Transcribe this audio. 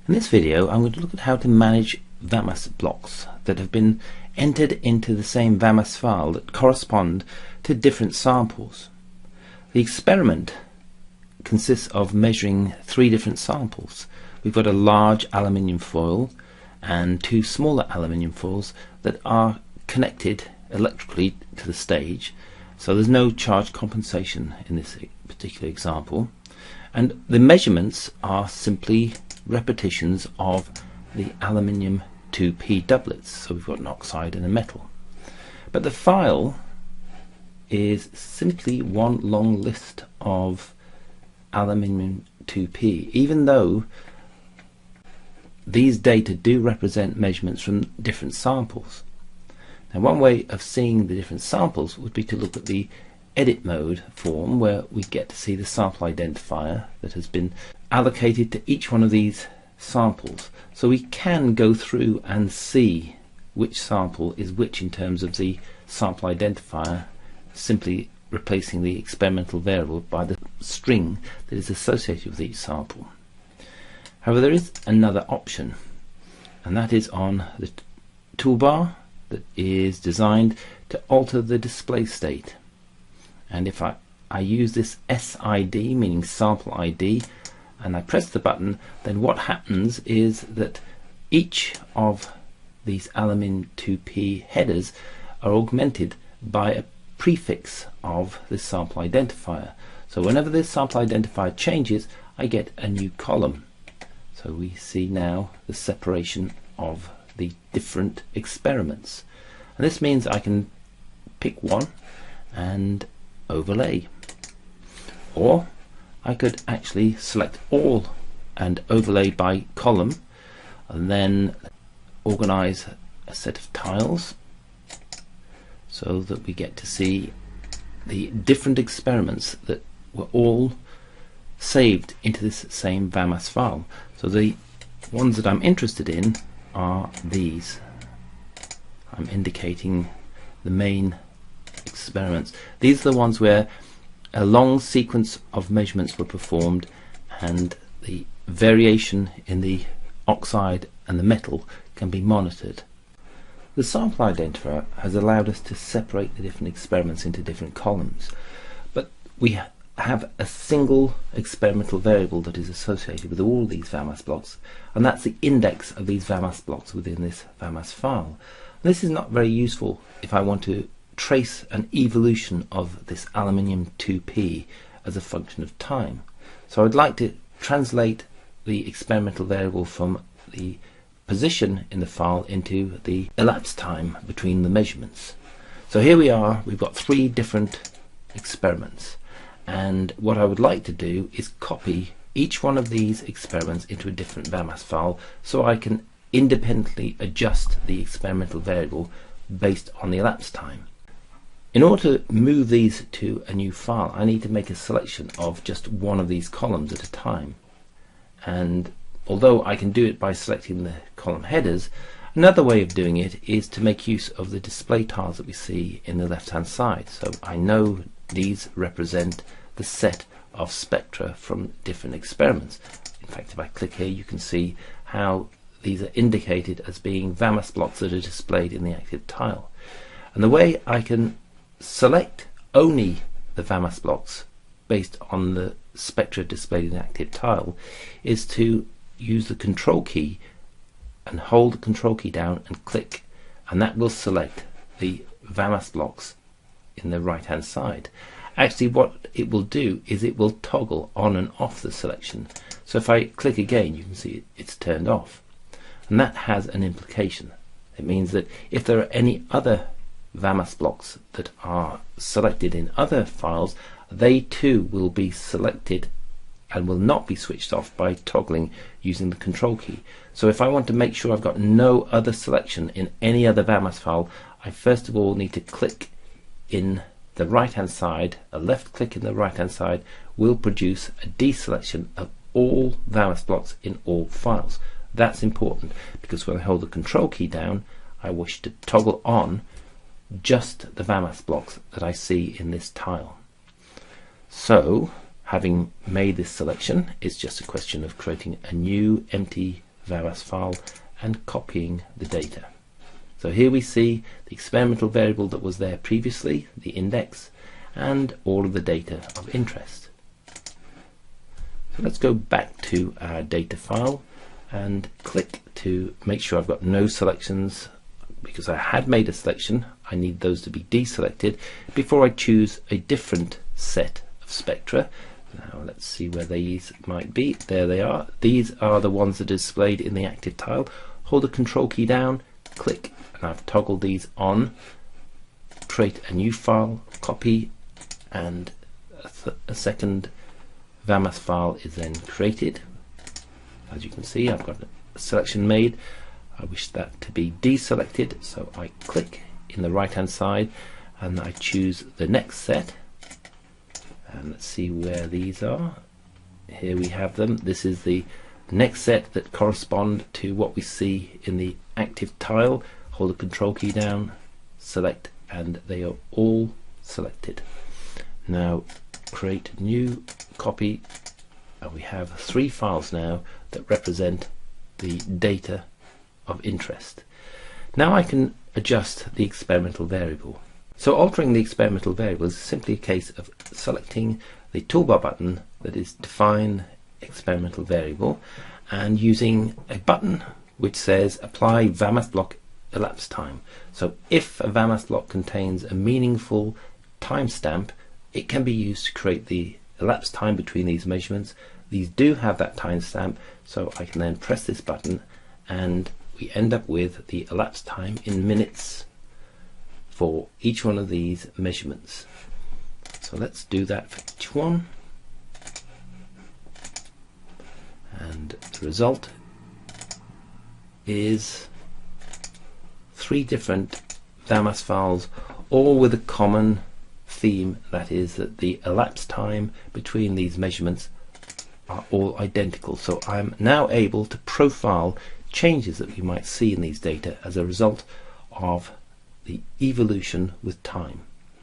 In this video I'm going to look at how to manage VAMAS blocks that have been entered into the same VAMAS file that correspond to different samples. The experiment consists of measuring three different samples. We've got a large aluminium foil and two smaller aluminium foils that are connected electrically to the stage, so there's no charge compensation in this particular example, and the measurements are simply repetitions of the aluminium 2p doublets. So we've got an oxide and a metal, but the file is simply one long list of aluminium 2p, even though these data do represent measurements from different samples. Now, one way of seeing the different samples would be to look at the edit mode form, where we get to see the sample identifier that has been allocated to each one of these samples. So we can go through and see which sample is which in terms of the sample identifier, simply replacing the experimental variable by the string that is associated with each sample. However, there is another option, and that is on the toolbar that is designed to alter the display state. And if I use this SID, meaning sample ID, and I press the button, then what happens is that each of these aluminium 2p headers are augmented by a prefix of the sample identifier. So whenever this sample identifier changes, I get a new column. So we see now the separation of the different experiments, and this means I can pick one and overlay, or I could actually select all and overlay by column, and then organize a set of tiles so that we get to see the different experiments that were all saved into this same VAMAS file. So the ones that I'm interested in are these. I'm indicating the main experiments. These are the ones where a long sequence of measurements were performed and the variation in the oxide and the metal can be monitored. The sample identifier has allowed us to separate the different experiments into different columns, but we have a single experimental variable that is associated with all these VAMAS blocks, and that's the index of these VAMAS blocks within this VAMAS file. And this is not very useful if I want to trace an evolution of this aluminium 2p as a function of time. So I'd like to translate the experimental variable from the position in the file into the elapsed time between the measurements. So here we are, we've got three different experiments, and what I would like to do is copy each one of these experiments into a different VAMAS file so I can independently adjust the experimental variable based on the elapsed time. In order to move these to a new file, I need to make a selection of just one of these columns at a time, and although I can do it by selecting the column headers, another way of doing it is to make use of the display tiles that we see in the left hand side. So I know these represent the set of spectra from different experiments. In fact, if I click here, you can see how these are indicated as being VAMAS blocks that are displayed in the active tile. And the way I can select only the VAMAS blocks based on the spectra displayed in the active tile is to use the control key and hold the control key down and click, and that will select the VAMAS blocks in the right hand side. Actually, what it will do is it will toggle on and off the selection. So if I click again, you can see it's turned off, and that has an implication. It means that if there are any other VAMAS blocks that are selected in other files, they too will be selected and will not be switched off by toggling using the control key. So if I want to make sure I've got no other selection in any other VAMAS file, I first of all need to click in the right hand side. A left click in the right hand side will produce a deselection of all VAMAS blocks in all files. That's important because when I hold the control key down, I wish to toggle on just the VAMAS blocks that I see in this tile. So having made this selection, it's just a question of creating a new empty VAMAS file and copying the data. So here we see the experimental variable that was there previously, the index, and all of the data of interest. So let's go back to our data file and click to make sure I've got no selections, because I had made a selection. I need those to be deselected before I choose a different set of spectra. Now let's see where these might be. There they are. These are the ones that are displayed in the active tile. Hold the control key down, click, and I've toggled these on. Create a new file, copy, and a second VAMAS file is then created. As you can see, I've got a selection made. I wish that to be deselected, so I click in the right hand side and I choose the next set. And let's see where these are. Here we have them. This is the next set that correspond to what we see in the active tile. Hold the control key down, select, and they are all selected. Now create new, copy, and we have 3 files now that represent the data of interest. Now I can adjust the experimental variable. So altering the experimental variable is simply a case of selecting the toolbar button that is define experimental variable and using a button which says apply VAMAS block elapse time. So if a VAMAS block contains a meaningful timestamp, it can be used to create the elapse time between these measurements. These do have that timestamp, so I can then press this button and we end up with the elapse time in minutes for each one of these measurements. So let's do that for each one, and the result is 3 different VAMAS files, all with a common theme, that is that the elapse time between these measurements are all identical. So I'm now able to profile changes that we might see in these data as a result of the evolution with time.